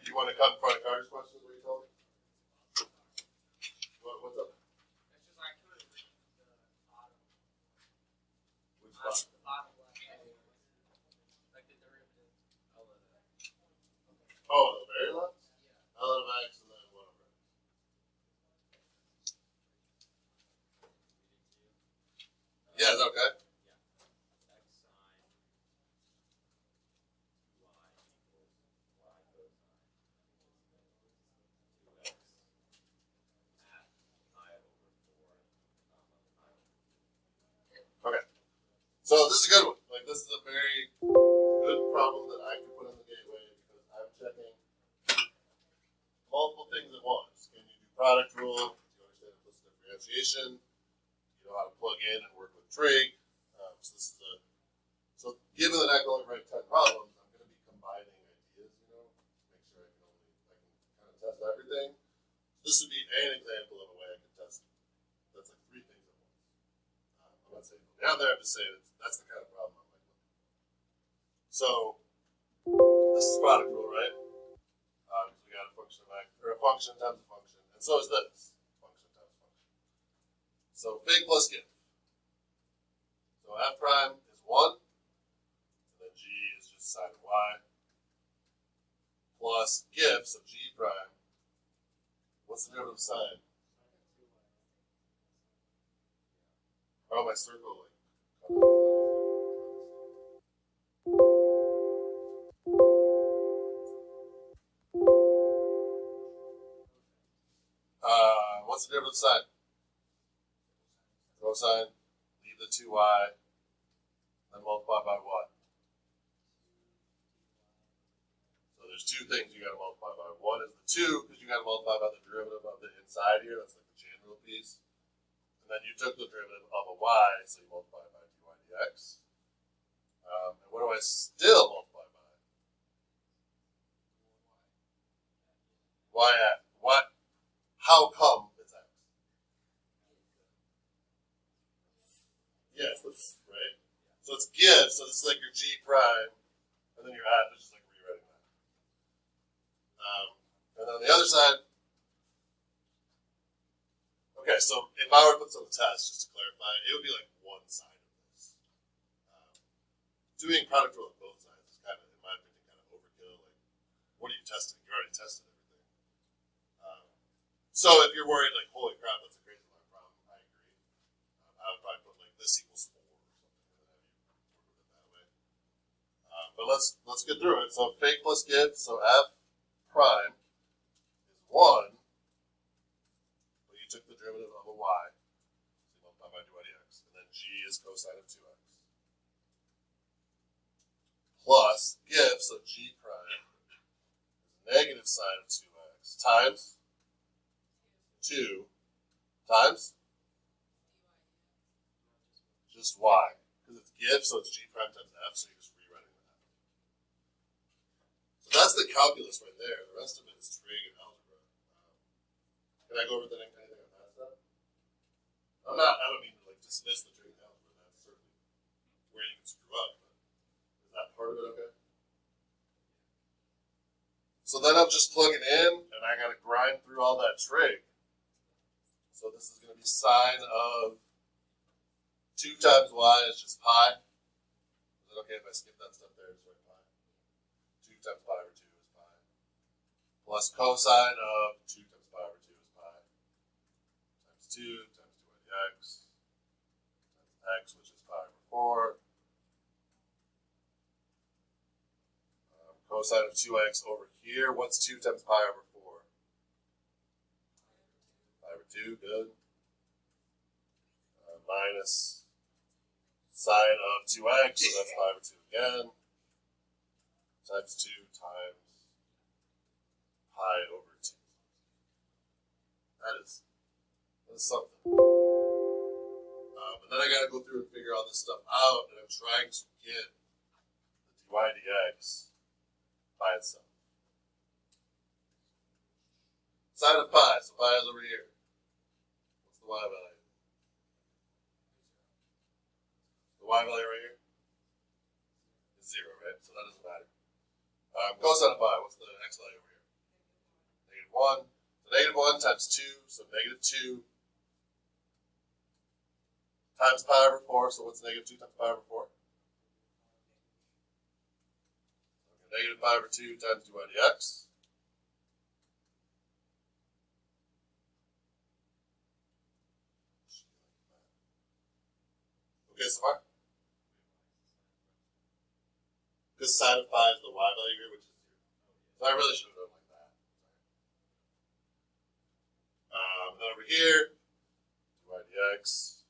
You want to come in front of Carter's questions? What you told me? What's up? It's just I couldn't read the bottom. Which spot? The bottom left. Like the derivative. Oh, the very left? Yeah. L of x and then 1 over x. Yeah, is that okay? Okay. So this is a good one. Like this is a very good problem that I can put in the gateway because I'm checking multiple things at once. Can you do product rule? Do you understand implicit differentiation? Do you know how to plug in and work with trig? So given that I can only write 10 problems, I'm going to be combining ideas, to make sure I can kind of test everything. This would be an example of a way I can test it. That's like 3 things at once. I'm not saying down there, I'm just saying that's the kind of problem I'm like. So this is product rule, right? We got a function of x, or a function times a function, and so is this function times function. So fig plus give. So f prime is 1, and then g is just sine of y, plus give, so g prime. What's the derivative of sine? Oh, my circle. What's the derivative of sine? Cosine. Leave the 2y. Then multiply by what? So there's 2 things you got to multiply by. One is the 2, because you got to multiply by the derivative of the inside here. That's like the chain rule piece. And then you took the derivative of a y, so you multiply by dy dx. And what do I still multiply by? Y at what? How come it's x? Yeah, it's the right. So it's give. So this is like your g prime, and then your at is just like rewriting that. And then on the other side. Okay, so if I were to put this on the test, just to clarify, it would be like one side of this. Doing product rule on both sides is kind of, in my opinion, kind of overkill. Like, what are you testing? You already tested everything. So if you're worried, like, holy crap, that's a crazy long problem, I agree. I would probably put like this equals 4 or something, and have you work with it that way. But let's get through it. So fig plus give, so f prime is 1. Took the derivative of a y, so you multiply by dy dx, and then g is cosine of 2x. Plus give, so g prime is negative sine of 2x, times 2 times just y, because it's give, so it's g prime times f, so you're just rewriting that. So that's the calculus right there. The rest of it is trig and algebra. Can I go over anything on that stuff? I don't mean to like dismiss the trig and algebra. That's certainly where you can screw up, but is that part of it okay? So then I'm just plugging in, and I gotta grind through all that trig. So this is gonna be sine of 2 times y is just pi. Is it okay if I skip that stuff there? Just write pi. 2 times pi over 2 is pi. Plus cosine of 2 times pi over 2 is pi. Times 2 times 2y dx. Times x, which is pi over 4. Cosine of 2x over here. What's 2 times pi over 4? Pi over 2, good. Minus sine of 2x, so that's pi over 2 again. Times 2 times pi over 2. That is something. And then I gotta go through and figure all this stuff out, and I'm trying to get the dy dx by itself. Sine of pi, so pi is over here. What's the y value? The y value right here is 0, right? So that doesn't matter. Cosine of pi, what's the x value over here? 1. So negative 1 times 2, so negative 2 times pi over 4. So what's negative 2 times pi over 4? Okay, negative pi over 2 times dy dx. Okay, so far? Because sine of pi is the y value here, which is 0. So I really should have done like that. Then over here, dy dx.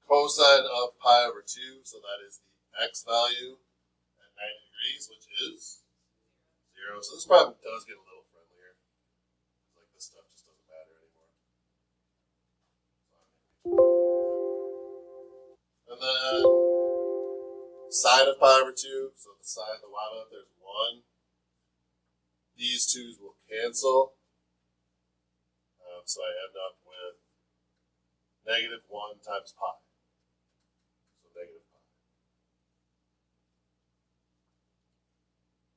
Cosine of pi over 2, so that is the x value at 90 degrees, which is 0. So this problem does get a little friendlier. Like this stuff just doesn't matter anymore. And then sine of pi over 2, so the sine, the y value, there's 1. These 2's will cancel. So I end up with negative 1 times pi. So negative pi.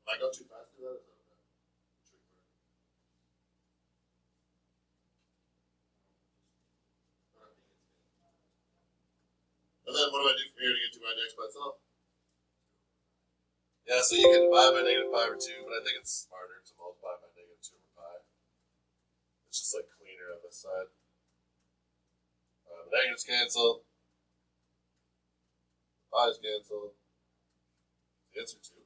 Am I going too fast through that? Is that okay? And then what do I do from here to get to my dx by itself? Yeah, so you can divide by negative pi over 2, but I think it's smarter to multiply by negative 2 over pi. It's just like cleaner on this side. The negatives cancel. Pi's cancel. The answer 2.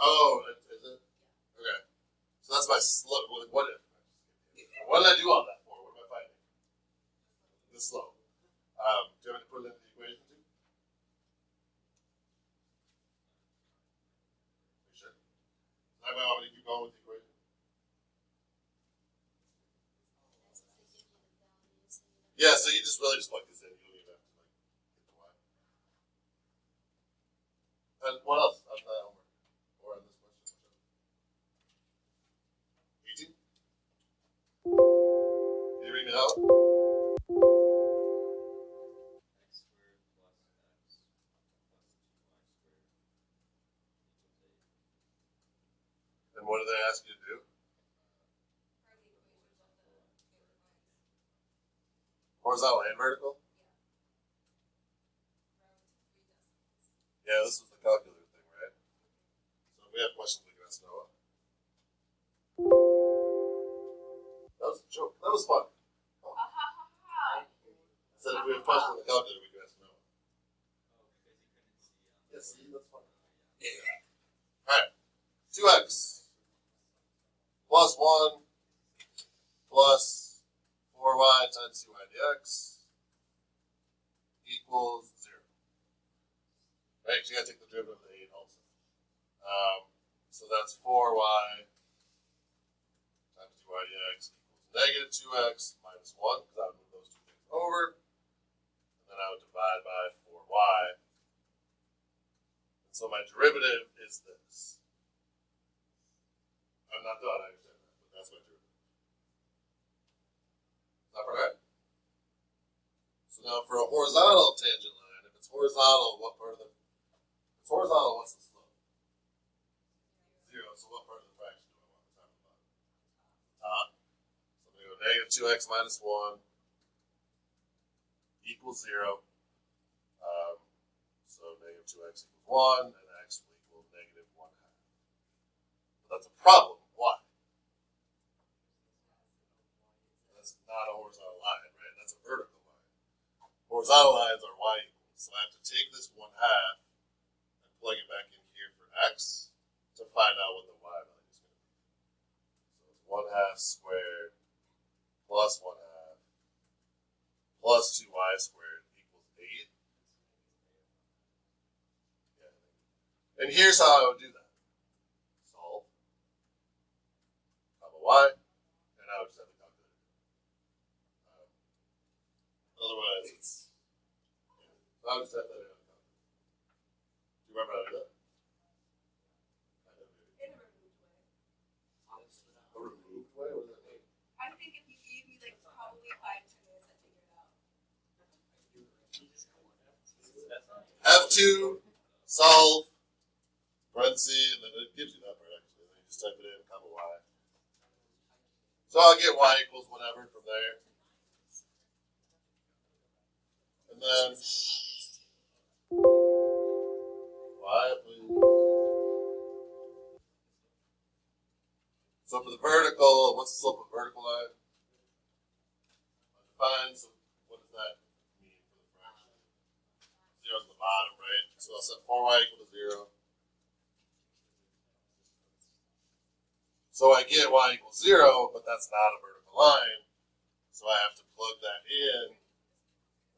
Oh, is it? Okay. So that's my slope. What did I do all that for? What am I finding? The slope. Do you want me to put it into the equation too? Are you sure? I might want me to keep going with the equation. Yeah, so you just really just plug this in. You don't even have to like get the y. And what else on that homework? Or on this question? 18? Can you read me out? X squared plus x plus 2y squared equals 8. And what do they ask you to do? Horizontal and vertical? Yeah, this was the calculator thing, right? So if we have questions, we can ask Noah. That was a joke. That was fun. Oh. I said if we have questions on the calculator, we can ask Noah. Oh, because you couldn't see. Yeah, see, that's fun. Yeah. Alright. 2x plus 1 plus 4y times 2y dx equals 0. Right? So you gotta take the derivative of the 8 also. So that's 4y times 2y dx equals negative 2x minus 1, because I would move those two things over. And then I would divide by 4y. And so my derivative is this. I'm not done, I understand that, but that's my derivative. Is that right? So now for a horizontal tangent line, if it's horizontal, what part of the... If it's horizontal, what's the slope? 0. So what part of the fraction do I want? The top and bottom? Top. So I'm going to go negative 2x minus 1 equals 0. So negative 2x equals 1, and x will equal negative 1/2. But that's a problem. Why? That's not a horizontal line, right? That's a vertical line. Horizontal lines are y equals. So I have to take this 1/2 and plug it back in here for x to find out what the y value is going to be. So it's 1/2 squared plus 1/2 plus 2y squared equals 8. Yeah. And here's how I would do that. Solve. Comma y. And I would just have the calculator. Otherwise, it's... Yeah. So I would just have that in on the calculator. Do you remember how to do that? In a removed way. A removed way? What does that mean? I think if you gave me like probably 5-10 minutes, I'd figure it out. F2 solve, parentheses, and then it gives you that part actually. Then you just type it in, comma y. So I'll get y equals whatever from there. And then y, please. So for the vertical, what's the slope of vertical line? Undefined, so what does that mean for the fraction? Zero's at the bottom, right? So I'll set 4y equal to 0. So I get y equals 0, but that's not a vertical line. So I have to plug that in.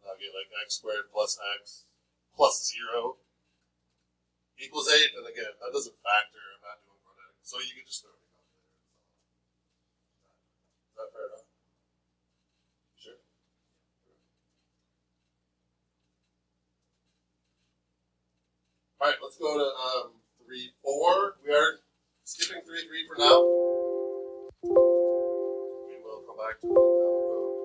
And I'll get like x squared plus x plus 0 equals 8. And again, that doesn't factor. I'm not doing phonetic. So you can just throw it out there. Is that fair enough? Sure. All right, let's go to 3, 4. We are skipping 3, 3 for now. We will come back to it down the road.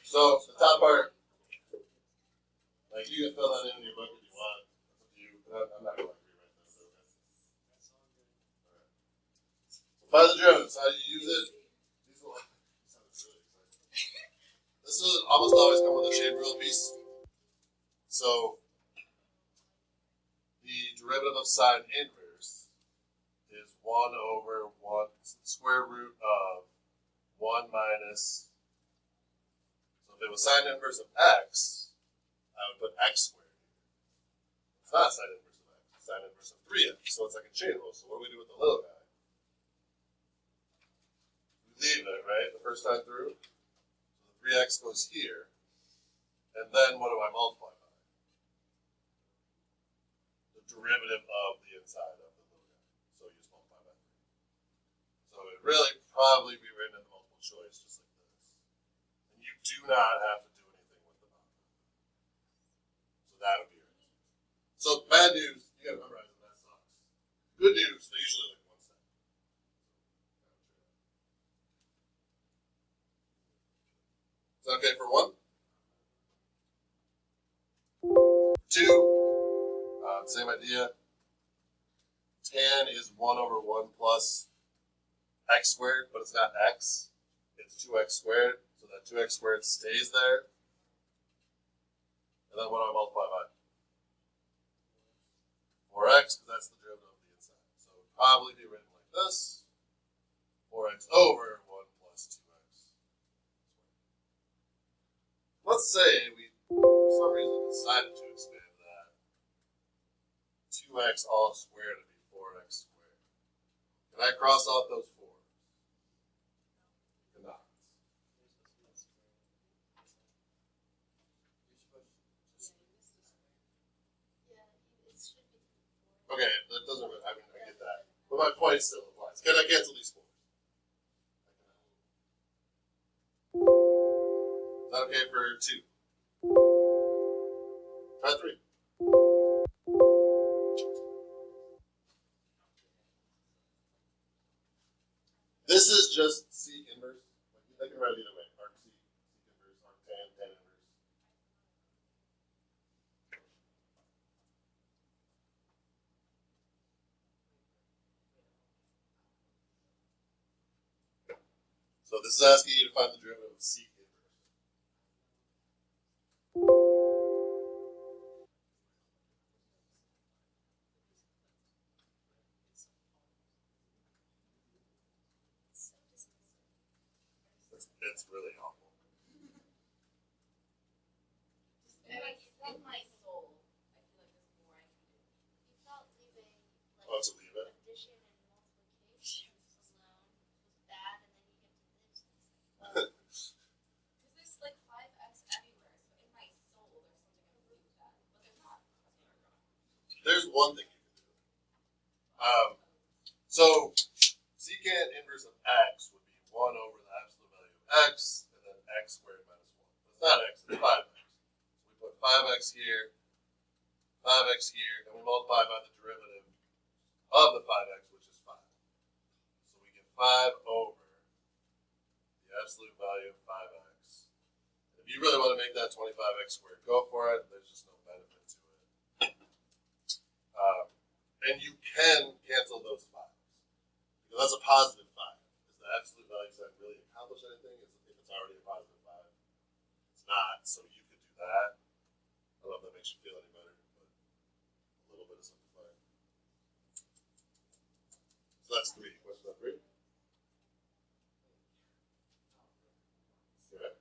So the top part, like you can fill that in your book if you want. It's up to you. I'm not going to rewrite this. So find the derivatives. How do you use it? These will, this will almost always come with a chain rule piece. So the derivative of sine inverse is 1 over 1 square root of 1 minus. So if it was sine inverse of x, I would put x squared. It's not sine inverse of x, it's sine inverse of 3x. So it's like a chain rule. So what do we do with the little guy? We leave it, right? The first time through. So the 3x goes here. And then what do I multiply by? The derivative of the inside of the little guy. So you just multiply by 3. So it would really probably be written in the multiple choice, just like this. And you do not have to do anything with the bottom. So that would be right. So bad news, you gotta memorize it, that sucks. Good news, they usually like 1 step. Is that okay for 1? 2, same idea. Tan is 1 over 1 plus x squared, but it's not x. It's 2x squared, so that 2x squared stays there. And then what do I multiply by? 4x, because that's the derivative of the inside. So it would probably be written like this. 4x over 1 plus 2x. Let's say we, for some reason, decided to expand that 2x all squared to be 4x squared. Can I cross off those 4? Cannot. Okay, that doesn't really, I mean, I get that. But my point still applies. Can I cancel these 4s? Is that okay for 2? Try 3. This is just sec inverse. They can write it either way. Arc sec, sec inverse, arc tan, tan inverse. So this is asking you to find the derivative of sec inverse. It's really awful. From my soul, I feel like there's more I can do. You felt leaving Oh, to leave it? addition and multiplication alone was bad, and then you get to this. Because there's like 5x everywhere, so in my soul, there's something I believe that, but there's not. There's one thing you can do. So secant inverse of x would be 1 over the absolute value of x, and then x squared minus 1. But it's not x, it's 5x. So we put 5x here, 5x here, and we multiply by the derivative of the 5x, which is 5. So we get 5 over the absolute value of 5x. If you really want to make that 25x squared, go for it. There's just no benefit to it. And you can cancel those 5s. Because that's a positive 5. Is the absolute value sign really accomplish anything? If it's already a positive 5? It's not, so you could do that. I don't know if that makes you feel any better, but a little bit of simplifying. So that's 3. Question about 3? Okay.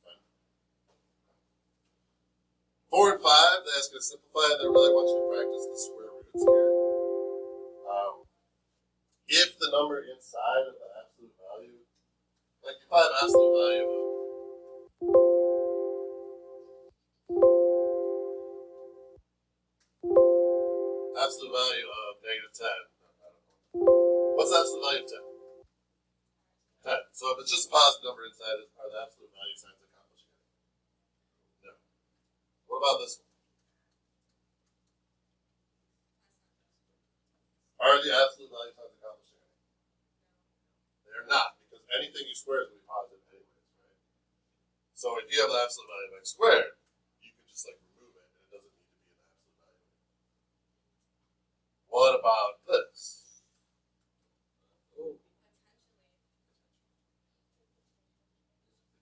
Fine. 4 and 5, they ask us to simplify, and then really once we practice the square roots here. If the number inside of the absolute value, like if I have absolute value of negative 10, what's the absolute value of 10? 10. So if it's just a positive number inside it, are the absolute value signs accomplishing it? No. What about this one? Are the absolute value signs accomplishing it? They're not, because anything you square is going to be positive anyways, right? So if you have the absolute value of x squared, you can just like remove it, and it doesn't need to be an absolute value. What about this?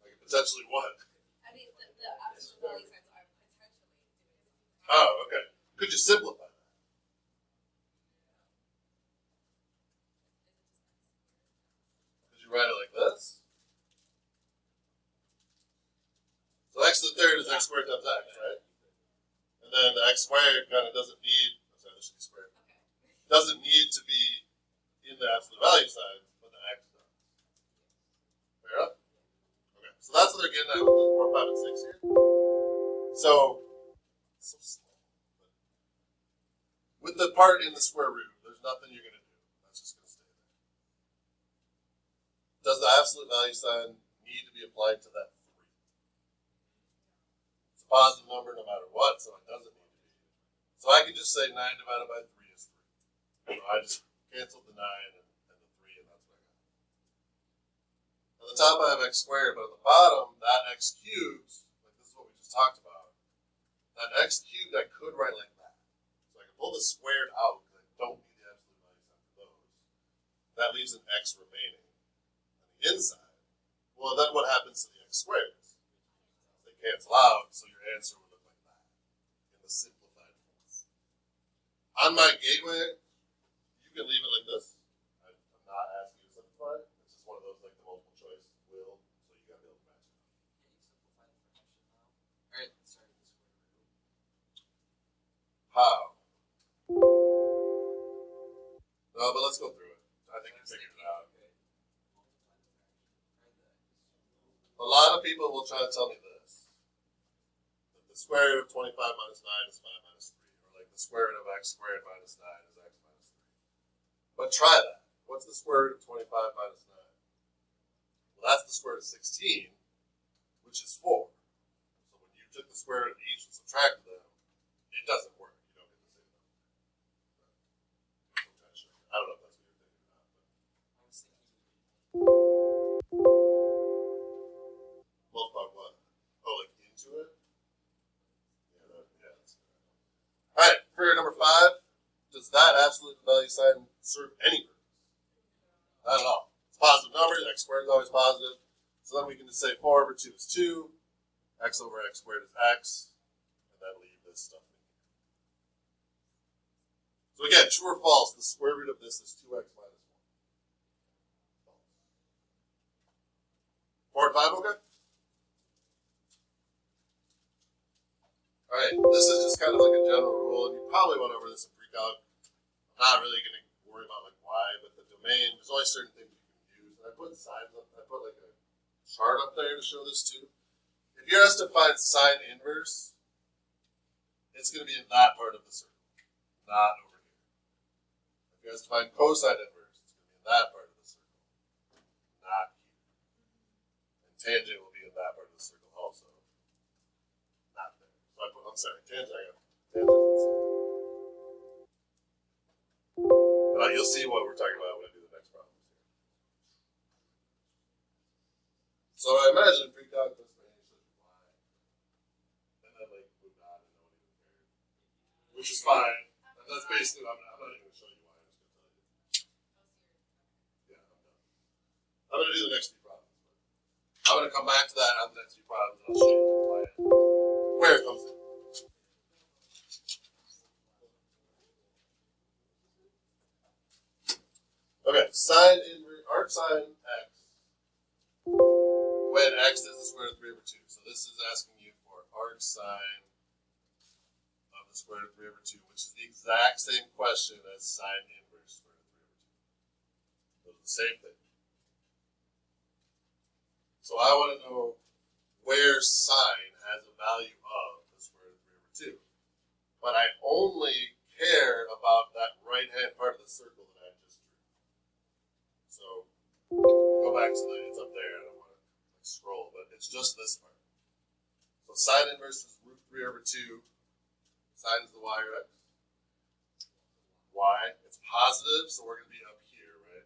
Like potentially what? I mean, the absolute value signs are potentially doing. Oh, okay. Could you simplify that? Could you write it like this? So x to the third is x squared times x, right? And then the x squared kind of doesn't need, sorry, this should be squared. Okay. Doesn't need to be in the absolute value sign, but the x does. Fair enough? Okay, so that's what they're getting at with the 4, 5, and 6 here. So slow. With the part in the square root, there's nothing you're going to do. That's just going to stay there. Does the absolute value sign need to be applied to that 3? It's a positive number no matter what, so it doesn't need to be. So I can just say 9 divided by 3 is 3. So I just canceled the 9 and the 3, and that's what I got. On the top I have x squared, but at the bottom, that x cubed, like this is what we just talked about, that x cubed I could write like that. So I can pull the squared out, because I don't need the absolute value sign for those. That leaves an x remaining on the inside. Well, then what happens to the x squareds? They cancel out, so your answer would look like that in the simplified form. On my gateway, you can leave it like this. I'm not asking you to simplify. It's just one of those like the multiple choice will, so you gotta be able to match it. Can you simplify the fraction now? Alright, let's start with the square root. How? No, but let's go through it. I think you figured it out. A lot of people will try to tell me this. That the square root of 25 minus 9 is 5 minus 3. Or like the square root of x squared minus 9 is x minus 3. But try that. What's the square root of 25 minus 9? Well, that's the square root of 16, which is 4. So when you took the square root of each and subtracted them, it doesn't work. You don't get the same number. I don't know if that's what you're thinking about. I was thinking Multiply what? Oh, like into it? Yeah, that's good. Alright, for number 5, does that absolute value sign serve any purpose? Not at all. It's a positive number, x squared is always positive. So then we can just say 4 over 2 is 2, x over x squared is x, and then leave this stuff in here. So again, true or false, the square root of this is 2x minus 1. 4 and 5, okay? Alright, this is just kind of like a general rule, and you probably went over this in pre-calc. I'm not really going to worry about like why, but the domain, there's only certain things you can use. And I put signs up, I put like a chart up there to show this too. If you're asked to find sine inverse, it's going to be in that part of the circle, not over here. If you're asked to find cosine inverse, that part of the circle, not here. And tangent will be in that part of the circle also, not there. So I'm sorry, tangent. I got tangent. But you'll see what we're talking about when I do the next problem. So I imagine pre-calc this thing should be y, and then like moved on and no one even cared, which is fine. And that's basically I'm not even gonna show you why. I'm just gonna tell you. Yeah, I'm done. I'm gonna do the next few problems. I'm gonna come back to that on the next few problems, and I'll show you why where it comes in. Okay, sine inverse arc sine x when x is the square root of 3 over 2. So this is asking you for arc sine of the square root of 3 over 2, which is the exact same question as sine inverse square root of 3 over 2. Those are the same thing. So I want to know where sine has a value of the square root of 3 over 2. But I only care about that right-hand part of the circle that I just drew. So go back to it's up there. I don't want to scroll, but it's just this part. So sine inverse is root 3 over 2. Sine is the y or x. Y. It's positive, so we're going to be up here, right?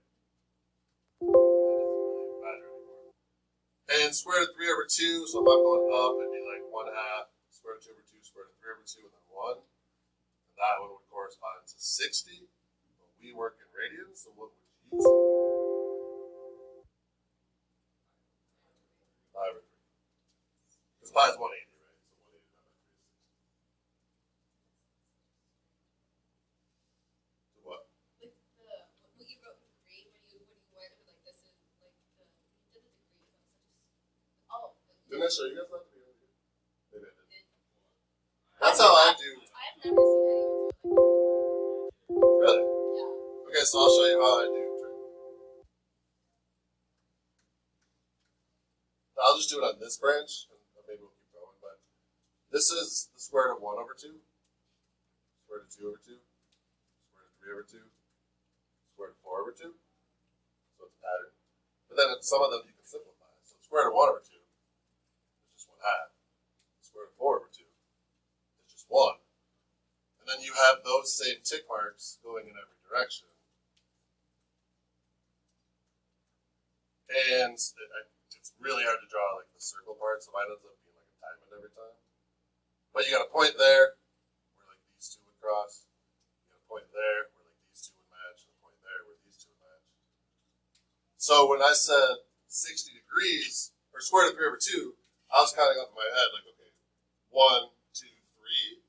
That doesn't really matter anymore. And square root of 3 over 2, so if I'm going up, it'd be like 1/2 square root of 2 over 2, square root of 3 over 2, and then 1. And that one would correspond to 60. But we work in radians, so what would you use? 5 or 3. Because pi is 180, right? So 180 divided by 3 is 60. To what? Like what you wrote in degree when you went like this is like the you did the degrees. I was like, Didn't I show you guys that? Maybe I did. did. That's how I do. I've never seen anyone do it like that. Really? Yeah. Okay, so I'll show you how I do. I'll just do it on this branch, and maybe we'll keep going. But this is the square root of 1 over 2, square root of 2 over 2, square root of 3 over 2, square root of 4 over 2. So it's a pattern. But then some of them you can simplify. So square root of 1 over 2 is just 1/2. Square root of 4 over 2 is just 1. And then you have those same tick marks going in every direction. And it's really hard to draw like the circle part, so mine ends up being like a diamond every time. But you got a point there where like these two would cross. You got a point there where like these two would match, and a point there where these two would match. So when I said 60 degrees or square root of 3 over 2, I was counting up in my head like, okay, 1, 2, 3,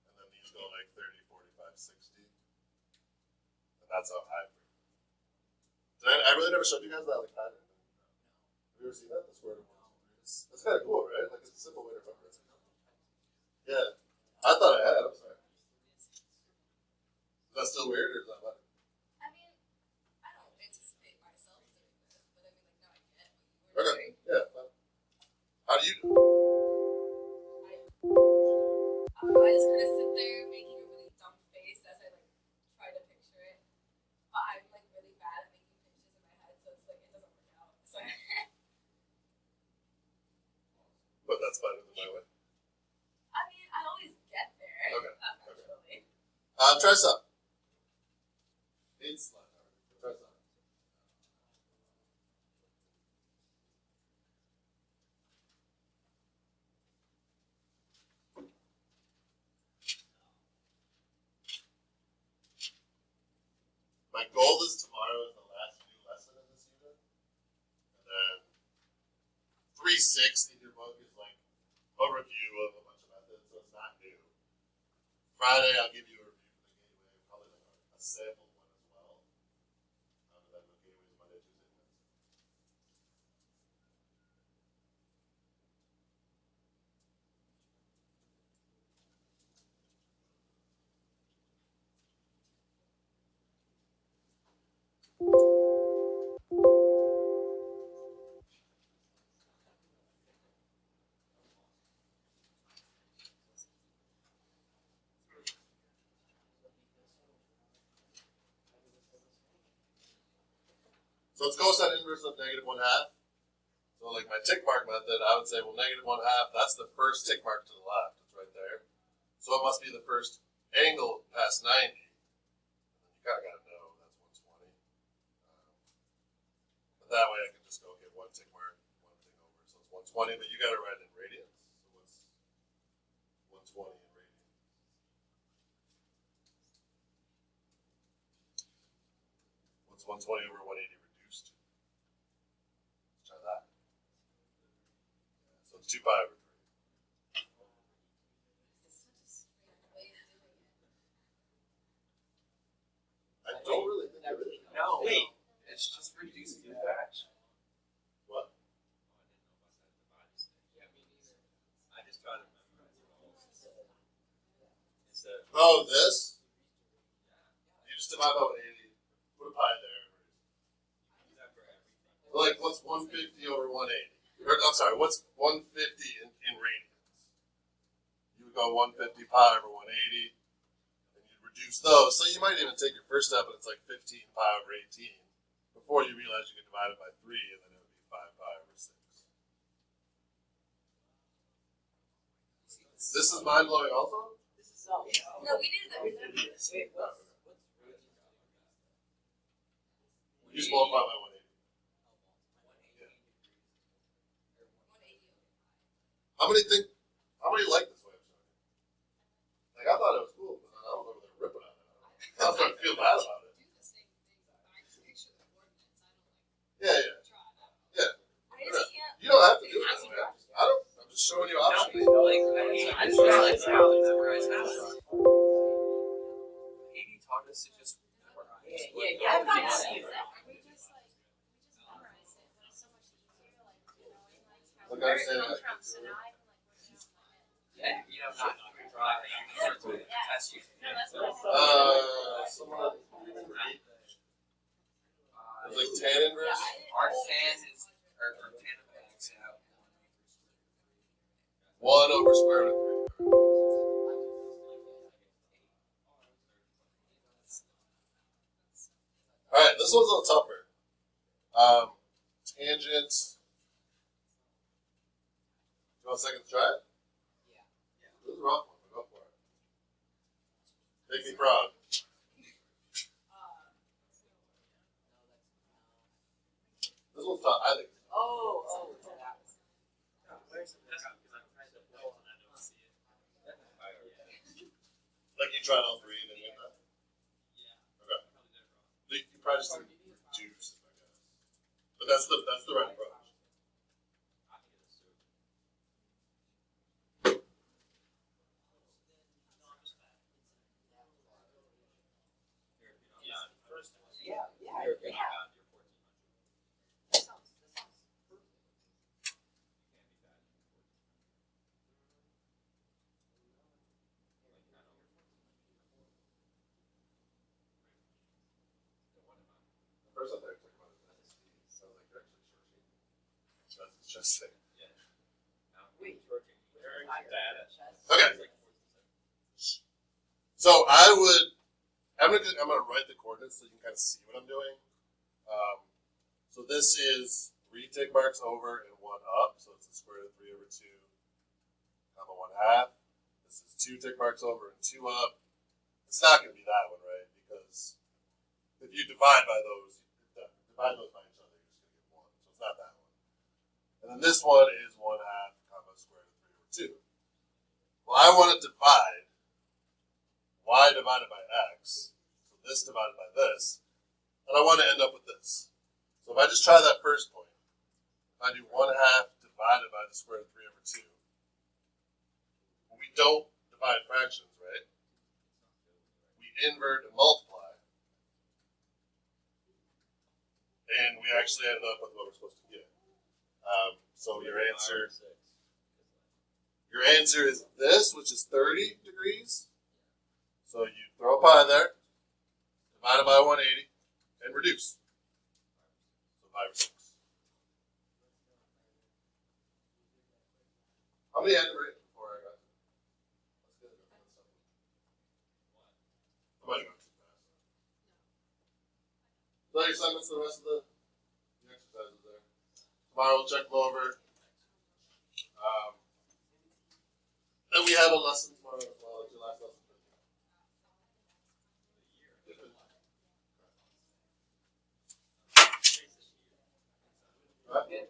and then these go like 30, 45, 60. And that's how I I really never showed you guys that like pattern. Have you ever seen that? The square root of 1, 2, 3. That's kind of cool, right? Like it's a simple way to remember it. Yeah, I thought I had. I'm sorry. Is that still weird, or is that better? I mean, I don't anticipate myself doing this, but I mean, like, now I get what you were Okay. doing. Yeah. How do you do? I just kind of sit there making a really dumb face as I like try to picture it, but I'm like really bad at making pictures in my head, so it's like it doesn't work out. So But that's better than my way. I mean, I always get there. Okay. Eventually. Try some. It's not hard. Try some. My goal is tomorrow is the last new lesson in this unit. And then 3.6 in your book is like a review of a bunch of methods, so it's not new. Friday I'll give you a review for the gateway, probably like a sample one as well. And then the gateway is Monday, Tuesday, Wednesday. So it's cosine inverse of negative 1/2. So like my tick mark method, I would say, well, negative 1/2, that's the first tick mark to the left. It's right there. So it must be the first angle past 90. And then you kind of got to know that's 120. But that way I can just go get one tick mark, one thing over. So it's 120, but you got to write it in radians. So what's 120 in radians? What's 120 over 180 reduced to? Let's try that. So it's 2 pi over 3. It's such a strange way of doing it. I don't really think it is. No, wait. It's just reducing the fraction. What? Yeah, me neither. I just try to memorize it all. Instead of Oh, this? You just divide by 180, put a pi there. So like, what's 150 over 180? Or, I'm sorry, what's 150 in radians? You would go 150 pi over 180, and you'd reduce those. So you might even take your first step, and it's like 15 pi over 18, before you realize you can divide it by 3, and then it would be 5 pi over 6. This is mind-blowing also? No, we did that. wait, what's root? You just multiply by 180. 180 over How many like this way of showing it? Like, I thought it was cool, but I was over there ripping on it. I was starting to feel bad about it. do the same thing, but I just picture the coordinates. I don't Yeah, yeah. draw it out. Yeah. I just can't. You don't have to do it that way. I'm just showing you options. I just realized how to memorize math. 80 taught us to just memorize. I've got to see that. We just memorize it, but it's so much easier, like, knowing like how Look, where I'm it saying comes that. from, so now I can like work it out in my head. And you know, not drawing to test you. No, that's what I Someone It was like tan inverse. Arc tan is, or tan of x out. 1 over square root of 3. Alright, this one's a little tougher. Tangent. You want a second to try it? Yeah. This is a rough one, but go for it. Make me proud. This one's tough, I think. Oh, that was. Where's the best? Because I'm trying to build and I don't see it. Like you tried all 3 and then you get that? Okay. You probably just didn't juice, I guess. But that's the right approach. Yeah. That sounds perfect. First I thought you were talking about his SSD. So I was like, you're actually short. That's just thing. Wait. Okay. So I'm gonna write the coordinates so you can kind of see what I'm doing. So this is 3 tick marks over and 1 up, so it's the square root of 3 over 2, comma 1/2. This is 2 tick marks over and 2 up. It's not gonna be that one, right? Because if you divide by those by each other, you're just gonna get 1. So it's not that one. And then this one is 1/2, comma square root of 3 over 2. Well, I want to divide y divided by x, so this divided by this, and I want to end up with this. So if I just try that first point, if I do 1/2 divided by the square root of 3 over 2, we don't divide fractions, right? We invert and multiply, and we actually end up with what we're supposed to get. So your answer is this, which is 30 degrees. So you throw a pi there, divide it by 180, and reduce. So 5 or 6. How many had it right before I got to it? That's good. I might have gone too fast. So your assignments the rest of the Tomorrow we'll check them over. And we have a lesson tomorrow as well. It's your last lesson for the year. Right?